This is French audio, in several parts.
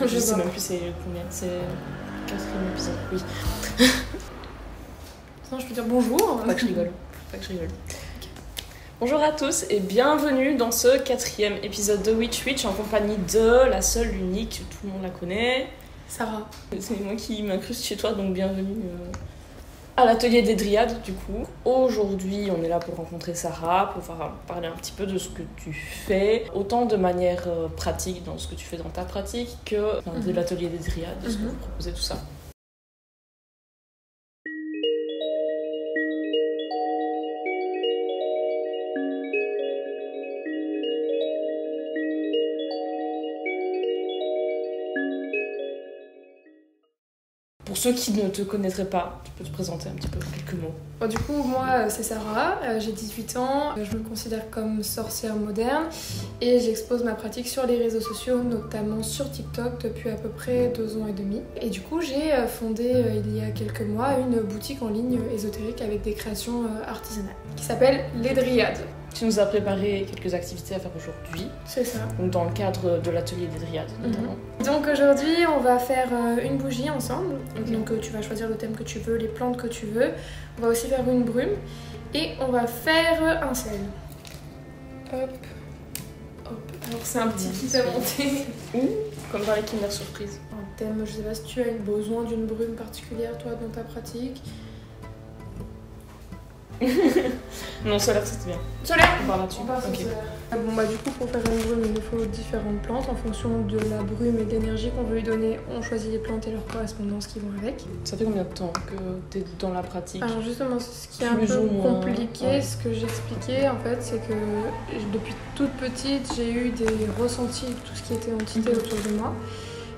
Je sais même plus c'est combien, c'est le 4e épisode, oui. Sinon, je peux dire bonjour. Pas que je rigole. Bonjour à tous et bienvenue dans ce 4e épisode de Witch Witch en compagnie de la seule, l'unique, tout le monde la connaît. Sarah. C'est moi qui m'incruste chez toi, donc bienvenue à l'atelier des Dryades du coup. Aujourd'hui, on est là pour rencontrer Sarah, pour parler un petit peu de ce que tu fais, autant de manière pratique dans ce que tu fais dans ta pratique que de l'atelier des Dryades, de ce que vous proposez, tout ça. Pour ceux qui ne te connaîtraient pas, tu peux te présenter un petit peu en quelques mots. Bon, du coup, moi, c'est Sarah, j'ai 18 ans, je me considère comme sorcière moderne et j'expose ma pratique sur les réseaux sociaux, notamment sur TikTok depuis à peu près 2 ans et demi. Et du coup, j'ai fondé il y a quelques mois une boutique en ligne ésotérique avec des créations artisanales qui s'appelle Les Dryades. Tu nous as préparé quelques activités à faire aujourd'hui. C'est ça. Donc dans le cadre de l'atelier des Dryades notamment. Donc aujourd'hui on va faire une bougie ensemble. Okay. Donc tu vas choisir le thème que tu veux, les plantes que tu veux. On va aussi faire une brume et on va faire un sel. Hop. Hop. Alors c'est un petit kit à monter. Comme dans les Kinder Surprise. Un thème, je sais pas si tu as besoin d'une brume particulière toi dans ta pratique. Non, solaire c'était bien. Solaire. On part là-dessus. On part sur solaire. Bon bah du coup pour faire une brume il nous faut différentes plantes en fonction de la brume et de l'énergie qu'on veut lui donner. On choisit les plantes et leur correspondance qui vont avec. Ça fait combien de temps que tu es dans la pratique? Alors justement ce qui est un peu compliqué, ce que j'expliquais en fait c'est que depuis toute petite j'ai eu des ressentis de tout ce qui était entité autour de moi.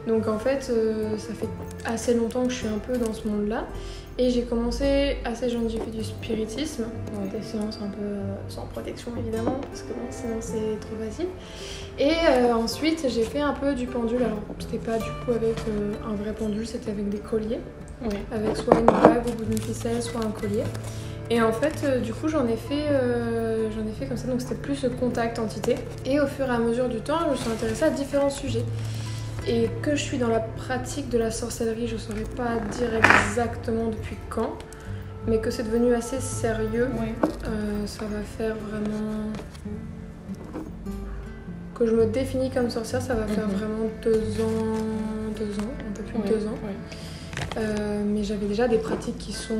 Donc en fait ça fait assez longtemps que je suis un peu dans ce monde là. Et j'ai commencé assez jeune, j'ai fait du spiritisme, des séances un peu sans protection évidemment, parce que bon, sinon c'est trop facile. Et ensuite j'ai fait un peu du pendule, alors c'était pas du coup avec un vrai pendule, c'était avec des colliers, avec soit une bague au bout d'une ficelle, soit un collier. Et en fait du coup j'en ai fait comme ça, donc c'était plus le contact entité. Et au fur et à mesure du temps, je me suis intéressée à différents sujets. Et que je suis dans la pratique de la sorcellerie, je ne saurais pas dire exactement depuis quand, mais que c'est devenu assez sérieux. Ça va faire vraiment... Que je me définis comme sorcière, ça va faire vraiment 2 ans, un peu plus de 2 ans. Mais j'avais déjà des pratiques qui sont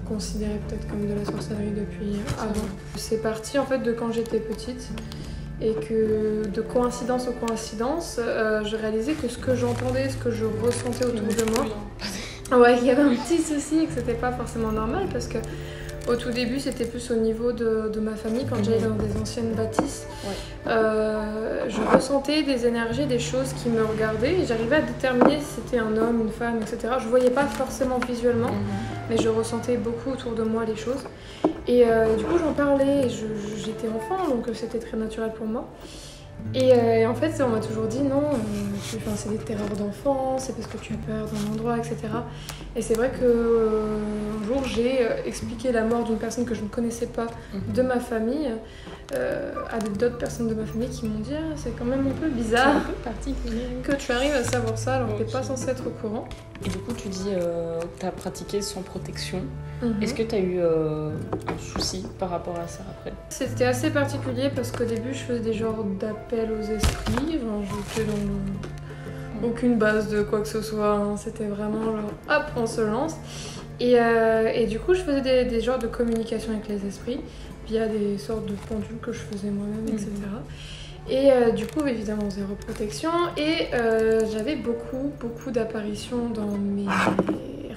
considérées peut-être comme de la sorcellerie depuis avant. C'est parti en fait de quand j'étais petite. Et que de coïncidence en coïncidence, je réalisais que ce que j'entendais, ce que je ressentais autour de moi, il y avait un petit souci et que c'était pas forcément normal parce que au tout début c'était plus au niveau de ma famille quand j'allais dans des anciennes bâtisses. Je ressentais des énergies, des choses qui me regardaient et j'arrivais à déterminer si c'était un homme, une femme, etc. Je voyais pas forcément visuellement, mais je ressentais beaucoup autour de moi les choses. Et du coup j'en parlais, j'étais enfant donc c'était très naturel pour moi. Et en fait on m'a toujours dit non, c'est des terreurs d'enfant, c'est parce que tu as peur d'un endroit, etc. Et c'est vrai qu'un jour j'ai expliqué la mort d'une personne que je ne connaissais pas de ma famille à d'autres personnes de ma famille qui m'ont dit c'est quand même un peu bizarre, un peu particulier que tu arrives à savoir ça alors que t'es pas censé être au courant. Et du coup tu dis que tu as pratiqué sans protection. Est-ce que tu as eu un souci par rapport à ça après? C'était assez particulier parce qu'au début je faisais des genres d'appels aux esprits, j'étais dans aucune base de quoi que ce soit, c'était vraiment genre hop on se lance. Et du coup je faisais des genres de communication avec les esprits via des sortes de pendules que je faisais moi-même, etc. Et du coup évidemment 0 protection et j'avais beaucoup d'apparitions dans mes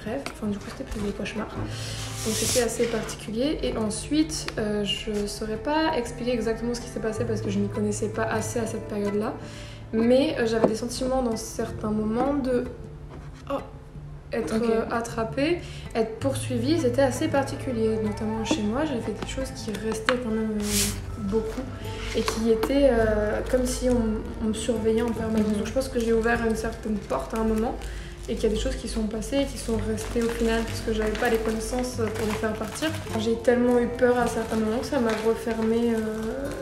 rêves, enfin du coup c'était plus des cauchemars, donc c'était assez particulier. Et ensuite je saurais pas expliquer exactement ce qui s'est passé parce que je m'y connaissais pas assez à cette période là, mais j'avais des sentiments dans certains moments de être attrapée, être poursuivie, c'était assez particulier, notamment chez moi j'avais des choses qui restaient quand même beaucoup et qui étaient comme si on me surveillait en permanence. Donc je pense que j'ai ouvert une certaine porte à un moment et qu'il y a des choses qui sont passées et qui sont restées au final parce que j'avais pas les connaissances pour les faire partir. J'ai tellement eu peur à certains moments que ça m'a refermé.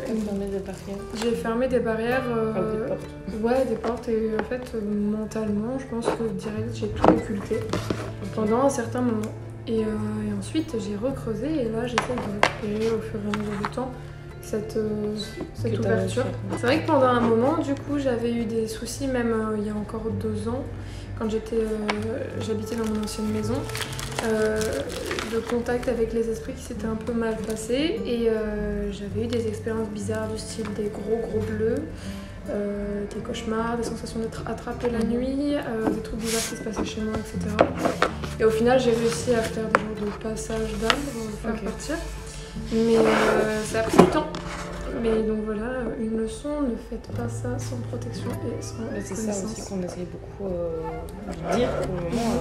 Fermé des barrières. J'ai fermé des barrières. Des portes. Ouais, des portes et en fait mentalement, je pense que direct j'ai tout occulté pendant un certain moment. Et ensuite j'ai recreusé et là j'essaie de récupérer au fur et à mesure du temps cette ouverture. C'est vrai que pendant un moment, du coup, j'avais eu des soucis, même il y a encore 2 ans, quand j'habitais dans mon ancienne maison, de contact avec les esprits qui s'étaient un peu mal passés. Et j'avais eu des expériences bizarres du style des gros bleus, des cauchemars, des sensations d'être attrapée la nuit, des trucs bizarres qui se passaient chez moi, etc. Et au final, j'ai réussi à faire des genres de passage d'âme pour le faire partir. Mais ça a pris du temps. Mais donc voilà, une leçon, ne faites pas ça sans protection et sans connaissance. C'est ça aussi qu'on essaye beaucoup de dire pour le moment.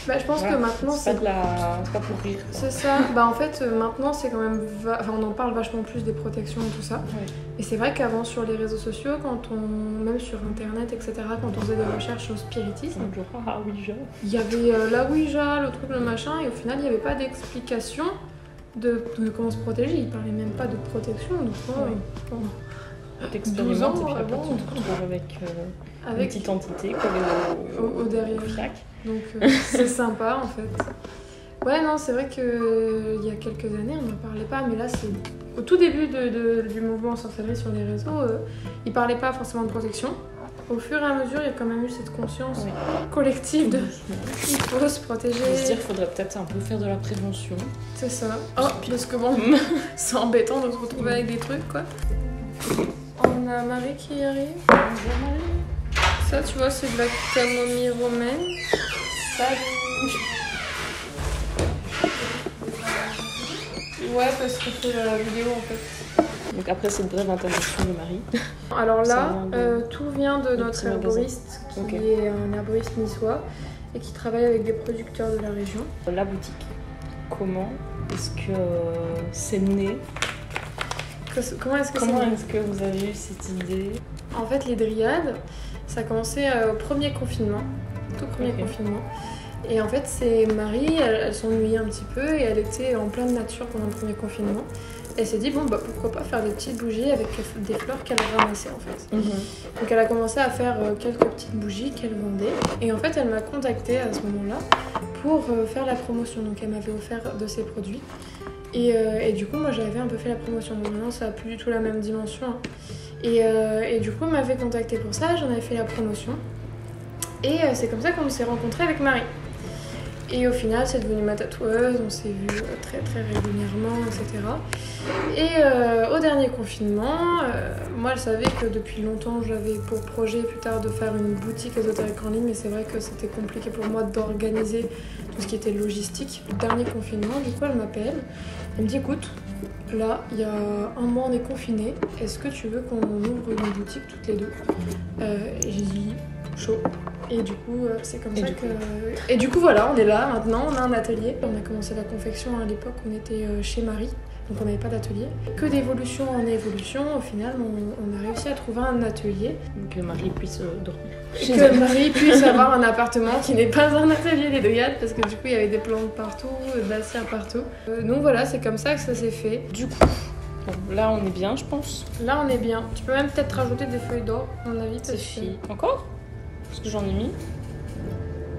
Je pense que maintenant c'est pas pour rire. C'est ça. En fait, maintenant c'est quand même. On en parle vachement plus des protections et tout ça. Ouais. Et c'est vrai qu'avant sur les réseaux sociaux, même sur internet, etc., quand on faisait des recherches au spiritisme, il y avait la Ouija, le truc, le machin, et au final il n'y avait pas d'explication de comment se protéger. Ils parlaient même pas de protection. Donc, t'expérimentes et puis après tu te retrouves avec une petite entité collée au derrière. Donc c'est sympa en fait. Ouais, non, c'est vrai qu'il y a quelques années on n'en parlait pas, mais là c'est au tout début du mouvement sorcellerie sur les réseaux, ils parlaient pas forcément de protection. Au fur et à mesure, il y a quand même eu cette conscience collective de il faut se protéger. Je veux dire, il faudrait peut-être un peu faire de la prévention. C'est ça. Parce que bon, c'est embêtant de se retrouver avec des trucs quoi. On a Marie qui arrive. Bonjour Marie. Ça, tu vois, c'est de la camomille romaine. Salut. Ouais, parce que c'est la vidéo en fait. Donc après cette brève introduction de Marie. Alors là, tout vient de notre herboriste, qui est un herboriste niçois et qui travaille avec des producteurs de la région. La boutique, comment est-ce que c'est né? Comment est-ce que vous avez eu cette idée? En fait, les dryades, ça a commencé au premier confinement, tout premier confinement. Et en fait, c'est Marie, elle s'ennuyait un petit peu et elle était en pleine nature pendant le premier confinement. Elle s'est dit, pourquoi pas faire des petites bougies avec des fleurs qu'elle ramassait en fait. Donc elle a commencé à faire quelques petites bougies qu'elle vendait. Et en fait, elle m'a contactée à ce moment-là pour faire la promotion. Donc elle m'avait offert de ses produits. Et du coup, moi j'avais un peu fait la promotion. Donc maintenant, ça n'a plus du tout la même dimension. Hein. Et du coup, elle m'avait contactée pour ça, j'en avais fait la promotion. Et c'est comme ça qu'on s'est rencontrés avec Marie. Et au final, c'est devenu ma tatoueuse, on s'est vu très très régulièrement, etc. Et au dernier confinement, moi elle savait que depuis longtemps j'avais pour projet plus tard de faire une boutique ésotérique en ligne, mais c'est vrai que c'était compliqué pour moi d'organiser tout ce qui était logistique. Le dernier confinement, du coup elle m'appelle, elle me dit écoute, là il y a un mois on est confinés, est-ce que tu veux qu'on ouvre une boutique toutes les deux? Et j'ai dit chaud. Et du coup, c'est comme ça que... Et du coup, voilà, on est là maintenant, on a un atelier. On a commencé la confection à l'époque, on était chez Marie, donc on n'avait pas d'atelier. Que d'évolution en évolution, au final, on a réussi à trouver un atelier. Que Marie puisse dormir. Que Marie puisse avoir un appartement qui n'est pas un atelier les dryades, parce que du coup, il y avait des plantes partout, de la cire partout. Donc voilà, c'est comme ça que ça s'est fait. Du coup... Bon, là, on est bien, je pense. Là, on est bien. Tu peux même peut-être rajouter des feuilles d'or, à mon avis. C'est fini. Encore? Parce que j'en ai mis.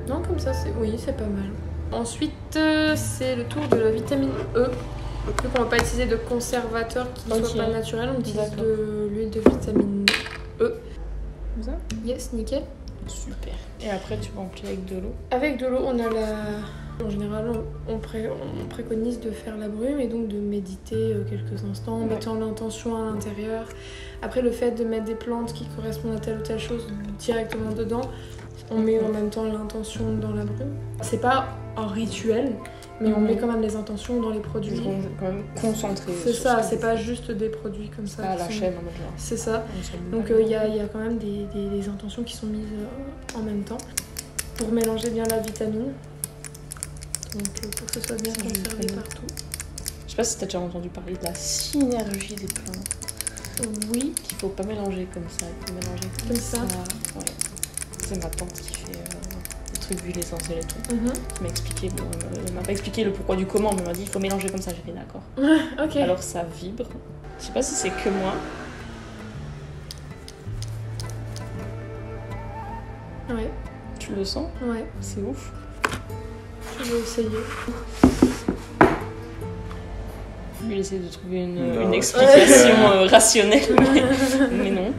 Non, comme ça, c'est pas mal. Ensuite, c'est le tour de la vitamine E. Donc on va pas utiliser de conservateur qui ne soit pas naturel, on utilise de l'huile de vitamine E. Comme ça? Yes, nickel. Super. Et après, tu remplis avec de l'eau? Avec de l'eau, on a la... En général, on préconise de faire la brume et donc de méditer quelques instants en mettant l'intention à l'intérieur. Après, le fait de mettre des plantes qui correspondent à telle ou telle chose directement dedans, on met en même temps l'intention dans la brume. C'est pas un rituel, mais on met quand même les intentions dans les produits. On est quand même concentré. C'est ça, c'est pas juste des produits comme ça. À la chaîne en mode genre. C'est ça. Donc il y a quand même des intentions qui sont mises en même temps pour mélanger bien la vitamine. Donc pour que ce soit bien conservé partout. Je sais pas si t'as déjà entendu parler de la synergie des plantes. Oui. Qu'il faut pas mélanger comme ça, il faut mélanger comme ça. Ouais. c'est ma tante qui fait des trucs d'huile essentielle et tout. Mhm. Qui m'a expliqué, bon, elle m'a pas expliqué le pourquoi du comment, mais elle m'a dit il faut mélanger comme ça. J'ai fait d'accord. Ok. Alors ça vibre. Je sais pas si c'est que moi. Ouais. Tu le sens? Ouais. C'est ouf. Je vais essayer. Je vais essayer de trouver Non. une explication rationnelle, mais non.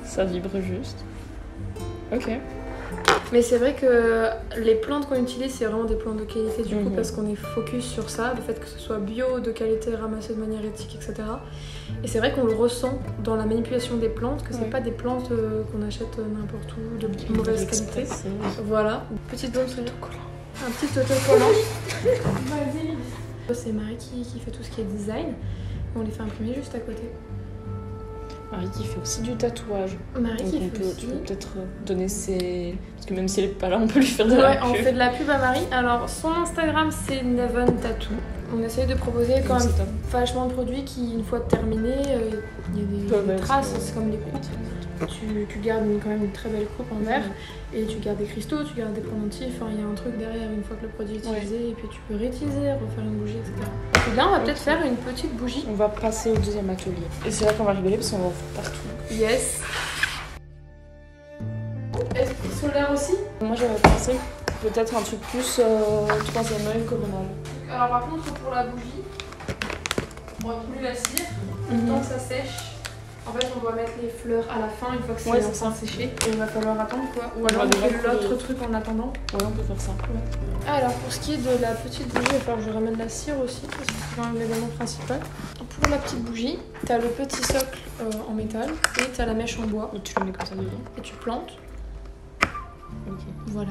Ça vibre juste. Ok. Mais c'est vrai que les plantes qu'on utilise, c'est vraiment des plantes de qualité du coup, Mhm. parce qu'on est focus sur ça, le fait que ce soit bio, de qualité, ramassé de manière éthique, etc. Et c'est vrai qu'on le ressent dans la manipulation des plantes, que c'est Ouais. pas des plantes qu'on achète n'importe où, de mauvaise qualité. Express, Voilà. Petite dose de un petit autocollant. Vas-y. C'est Marie qui fait tout ce qui est design. On les fait imprimer juste à côté. Marie qui fait aussi du tatouage. Marie Donc qui on fait peut, aussi. tu peux peut-être donner ses... Parce que même si elle est pas là, on peut lui faire de la Ouais, on pub. fait de la pub à Marie. Alors, son Instagram, c'est Neven Tattoo. On essaye de proposer quand même C'est top. vachement de produits qui, une fois terminés, il y a Peuvent des être, traces, c'est comme les coupes. Tu gardes quand même une très belle coupe en verre et tu gardes des cristaux, tu gardes des pendentifs. Enfin, il y a un truc derrière une fois que le produit est utilisé et puis tu peux réutiliser, refaire une bougie, etc. Et là, on va peut-être faire une petite bougie. On va passer au deuxième atelier. Et c'est là qu'on va rigoler parce qu'on va en faire partout. Yes. Esprit solaire aussi. Moi j'avais pensé peut-être un truc plus troisième œil communal. Alors par contre, pour la bougie, on va couler la cire. Le temps que ça sèche. En fait, on doit mettre les fleurs à la fin, une fois que c'est Ouais, c'est enfin séché. Et il va falloir attendre quoi. Ou On alors va on déjà fait couler. l'autre truc en attendant. Ouais, on peut faire ça. Alors pour ce qui est de la petite bougie, il va falloir que je ramène la cire aussi, parce que c'est quand même l'élément principal. Pour la petite bougie, t'as le petit socle en métal et t'as la mèche en bois. Et tu le mets comme ça dedans. Et tu plantes, Ok. voilà.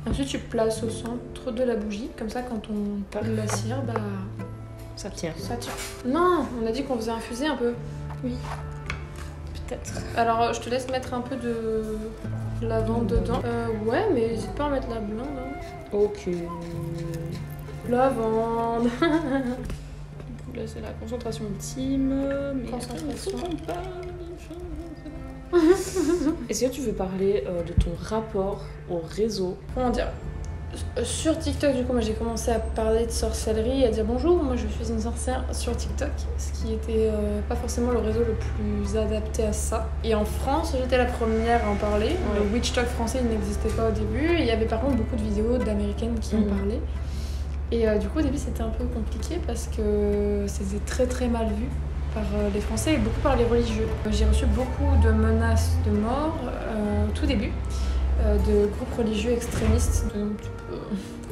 Et ensuite tu places au centre de la bougie, comme ça quand on parle la cire, bah Ça tient. ça tient. Non, on a dit qu'on faisait infuser un peu. Oui. Peut-être. Alors je te laisse mettre un peu de lavande dedans. Ouais, mais n'hésite pas à mettre la blinde. Hein. Ok. Lavande. Du coup là c'est la concentration ultime. Mais Concentration. il faut qu'on parle. Est-ce que tu veux parler de ton rapport au réseau? Comment dire, sur TikTok, du coup, moi j'ai commencé à parler de sorcellerie, à dire bonjour, moi je suis une sorcière sur TikTok, ce qui était pas forcément le réseau le plus adapté à ça. Et en France, j'étais la première à en parler. Ouais. Le Witch Talk français il n'existait pas au début. Il y avait par contre beaucoup de vidéos d'américaines qui en Mhm. parlaient. Et du coup, au début, c'était un peu compliqué parce que c'était très très mal vu par les Français et beaucoup par les religieux. J'ai reçu beaucoup de menaces de mort au tout début. De groupes religieux extrémistes, donc un petit peu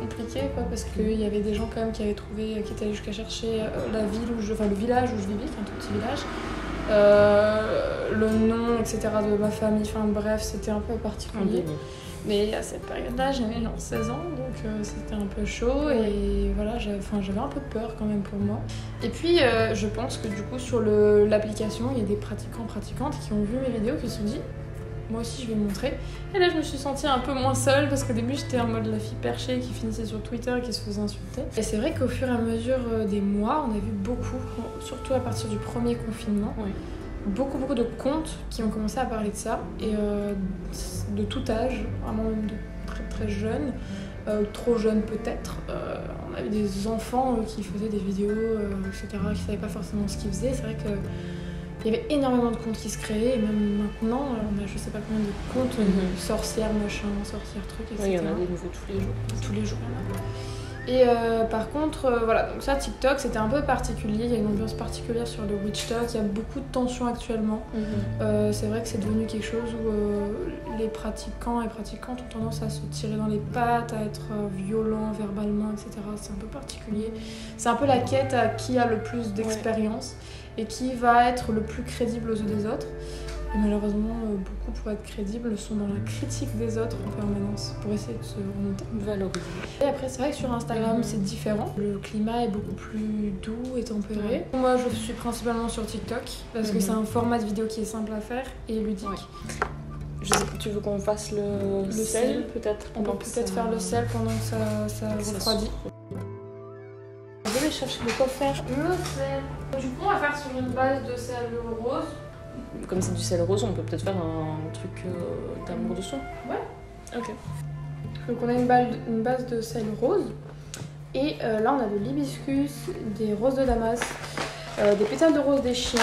compliqué quoi, parce qu'il y avait des gens quand même qui avaient trouvé, qui étaient allés jusqu'à chercher la ville enfin le village où je vivais, un tout petit village, le nom, etc. de ma famille, enfin bref, c'était un peu particulier. Mais à cette période-là, j'avais genre 16 ans, donc c'était un peu chaud et voilà, j'avais un peu peur quand même pour moi. Et puis je pense que du coup sur l'application, il y a des pratiquantes qui ont vu mes vidéos qui se sont dit moi aussi je vais montrer. Et là je me suis sentie un peu moins seule parce qu'au début j'étais en mode la fille perchée qui finissait sur Twitter et qui se faisait insulter. Et c'est vrai qu'au fur et à mesure des mois, on a vu beaucoup, surtout à partir du premier confinement, Oui. beaucoup de comptes qui ont commencé à parler de ça. Et de tout âge, vraiment même de très très jeunes, trop jeunes peut-être. On avait des enfants qui faisaient des vidéos, etc., qui savaient pas forcément ce qu'ils faisaient. C'est vrai que il y avait énormément de comptes qui se créaient, et même maintenant, on a je sais pas combien de comptes, sorcières, machin, sorcières, trucs, etc. Oui, il y en a des nouveaux tous les jours. Tous les jours, il y en a. Et par contre, voilà, donc ça, TikTok, c'était un peu particulier, il y a une ambiance particulière sur le Witch Talk, il y a beaucoup de tensions actuellement. C'est vrai que c'est devenu quelque chose où les pratiquants et pratiquantes ont tendance à se tirer dans les pattes, à être violents verbalement, etc. C'est un peu particulier. C'est un peu la quête à qui a le plus d'expérience. Et qui va être le plus crédible aux yeux des autres. Et malheureusement, beaucoup pour être crédibles sont dans la critique des autres en permanence pour essayer de se remonter. Valoriser. Et après, c'est vrai que sur Instagram, c'est différent. Le climat est beaucoup plus doux et tempéré. Moi, je suis principalement sur TikTok parce que c'est un format de vidéo qui est simple à faire et ludique. Ouais. Je sais pas, tu veux qu'on fasse le sel peut-être? On peut peut-être faire le sel pendant que ça refroidit. Je vais chercher de quoi faire le sel. Du coup, on va faire sur une base de sel rose. Comme c'est du sel rose, on peut peut-être faire un truc d'amour de soi. Ouais. Ok. Donc on a une base de sel rose. Et là on a de l'hibiscus, des roses de Damas, des pétales de rose des chiens.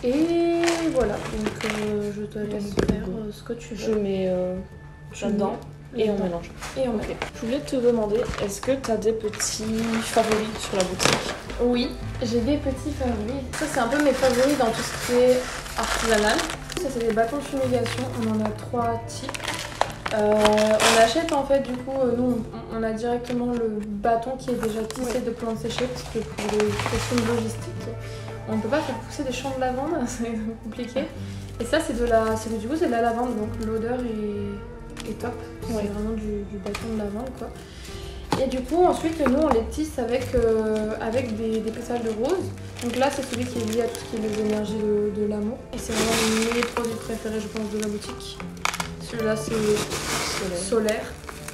Et voilà, donc je te laisse faire ce que tu veux. Je mets là-dedans et on mélange. Et on Ok. Je voulais te demander, est-ce que tu as des petits favoris sur la boutique? Oui, j'ai des petits favoris. Ça c'est un peu mes favoris dans tout ce qui est artisanal. Ça c'est des bâtons de fumigation, on en a 3 types. On achète en fait du coup, nous on a directement le bâton qui est déjà tissé de plantes séchées parce que pour les questions de logistique, on ne peut pas faire pousser des champs de lavande, c'est compliqué. Et ça c'est de la lavande, donc l'odeur est top. C'est vraiment du bâton de lavande quoi. Et du coup ensuite nous on les tisse avec des pétales de rose. Donc là c'est celui qui est lié à tout ce qui est les énergies de l'amour. Et c'est vraiment mes produits préférés je pense de la boutique. Celui-là c'est solaire.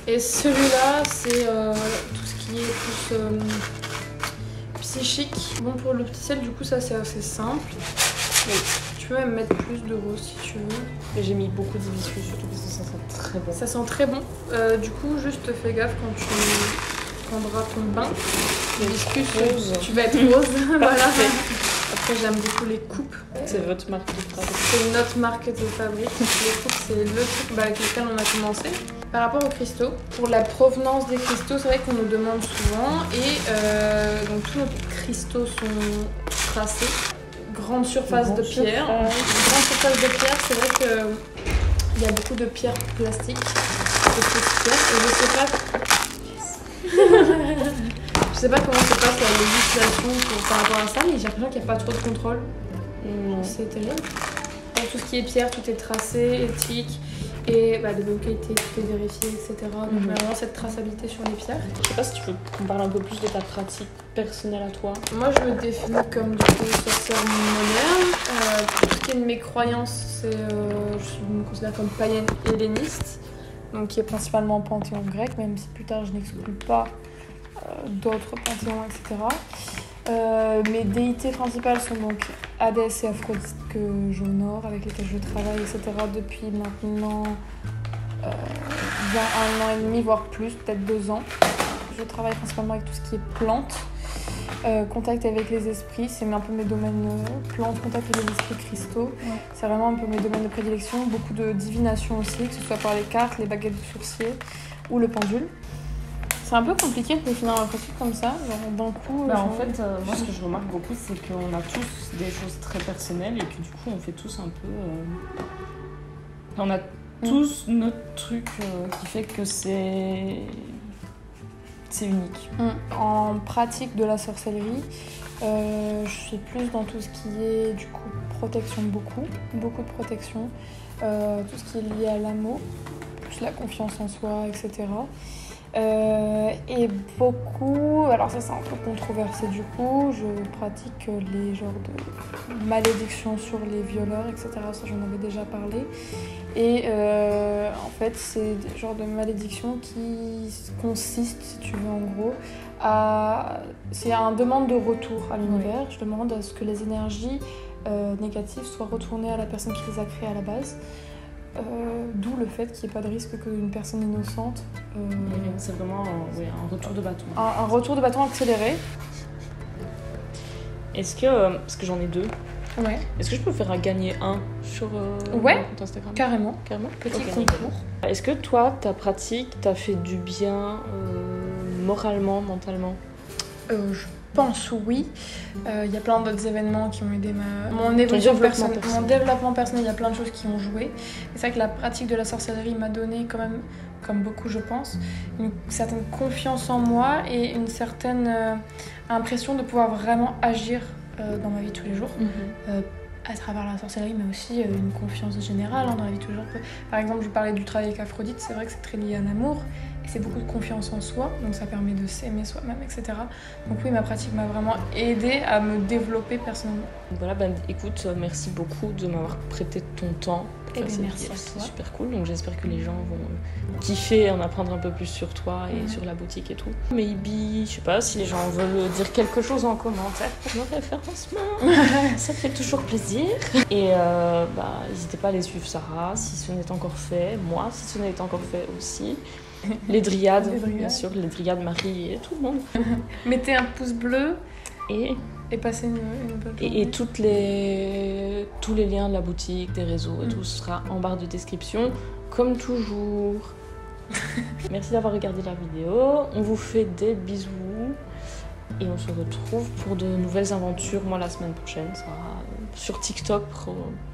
Et celui-là c'est tout ce qui est plus psychique. Bon pour le petit sel du coup ça c'est assez simple. Oui. Tu peux même mettre plus de rose si tu veux. Et j'ai mis beaucoup d'hibiscus surtout parce que ça sent très bon. Ça sent très bon. Du coup juste fais gaffe quand tu prendras ton bain. L'hibiscus rose. Tu vas être rose. Voilà. Après j'aime beaucoup les coupes. C'est votre marque de fabrique. C'est notre marque de fabrique. Les coupes c'est le truc avec lequel on a commencé. Par rapport aux cristaux, pour la provenance des cristaux, c'est vrai qu'on nous demande souvent et donc tous nos cristaux sont tracés. Grande surface de pierre. Grande surface de pierre, c'est vrai qu'il y a beaucoup de pierres plastiques, de petites pierres, et je sais pas comment se passe la législation par rapport à ça, mais j'ai l'impression qu'il n'y a pas trop de contrôle. C'est terrible. Donc, tout ce qui est pierre, tout est tracé, éthique. Et de bonne qualité, tout est vérifié, etc. Donc vraiment cette traçabilité sur les pierres. Je sais pas si tu veux qu'on parle un peu plus de ta pratique personnelle à toi. Moi je me définis comme du coup sorcière moderne. Tout ce qui est de mes croyances, je me considère comme païenne helléniste, donc qui est principalement panthéon grec, même si plus tard je n'exclus pas d'autres panthéons, etc. Mes déités principales sont donc Hadès et Aphrodite que j'honore, avec lesquels je travaille, etc. depuis maintenant bien 1 an et demi, voire plus, peut-être 2 ans. Je travaille principalement avec tout ce qui est plantes, contact avec les esprits, c'est un peu mes domaines plantes, contact avec les esprits cristaux. Ouais. C'est vraiment un peu mes domaines de prédilection, beaucoup de divination aussi, que ce soit par les cartes, les baguettes de sorcier ou le pendule. C'est un peu compliqué de définir un pratique comme ça, genre d'un coup. En fait, moi ce que je remarque beaucoup, c'est qu'on a tous des choses très personnelles et que du coup on fait tous un peu. On a tous notre truc qui fait que c'est unique. En pratique de la sorcellerie, je suis plus dans tout ce qui est du coup protection, beaucoup de protection, tout ce qui est lié à l'amour, plus la confiance en soi, etc. Et beaucoup, alors ça c'est un peu controversé du coup, je pratique les genres de malédictions sur les violeurs, etc. Ça j'en avais déjà parlé. Et en fait c'est des genres de malédictions qui consistent, si tu veux en gros, c'est un demande de retour à l'univers. Oui. Je demande à ce que les énergies négatives soient retournées à la personne qui les a créées à la base. D'où le fait qu'il n'y ait pas de risque qu'une personne innocente... C'est vraiment un retour de bâton. Un retour de bâton accéléré. Est-ce que... parce que j'en ai 2. Ouais. Est-ce que je peux faire gagner un sur mon compte Instagram ? Carrément. Petit concours. Est-ce que toi, ta pratique t'a fait du bien moralement, mentalement ? Je pense oui. Il y a plein d'autres événements qui ont aidé mon évolution personnelle. Mon développement personnel, il y a plein de choses qui ont joué. C'est vrai que la pratique de la sorcellerie m'a donné quand même, comme beaucoup je pense, une certaine confiance en moi et une certaine impression de pouvoir vraiment agir dans ma vie de tous les jours. À travers la sorcellerie, mais aussi une confiance générale dans la vie de tous les jours. Par exemple, je parlais du travail avec Aphrodite, c'est vrai que c'est très lié à l'amour, et c'est beaucoup de confiance en soi, donc ça permet de s'aimer soi-même, etc. Donc oui, ma pratique m'a vraiment aidée à me développer personnellement. Voilà, écoute, merci beaucoup de m'avoir prêté ton temps faire cette merci vidéo. à C'est toi. super cool, donc j'espère que les gens vont kiffer, en apprendre un peu plus sur toi et sur la boutique et tout. Maybe, je sais pas, si les gens veulent dire quelque chose en commentaire pour le référencement, ça fait toujours plaisir. Et n'hésitez pas à aller suivre Sarah si ce n'est encore fait, moi si ce n'est encore fait aussi. Les Dryades, bien sûr, les Dryades, Marie et tout le monde. Mettez un pouce bleu Et passez une bonne journée. Et tous les liens de la boutique, des réseaux et tout sera en barre de description, comme toujours. Merci d'avoir regardé la vidéo. On vous fait des bisous. Et on se retrouve pour de nouvelles aventures, moi, la semaine prochaine. Ça sera sur TikTok,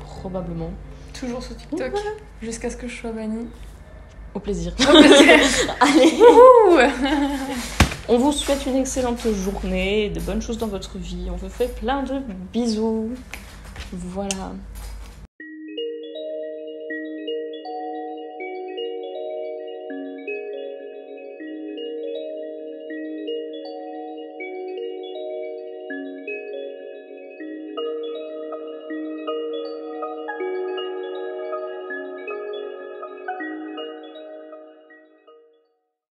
probablement. Toujours sur TikTok, jusqu'à ce que je sois bannie. Au plaisir. Au plaisir. Allez. Ouh. On vous souhaite une excellente journée, de bonnes choses dans votre vie. On vous fait plein de bisous. Voilà.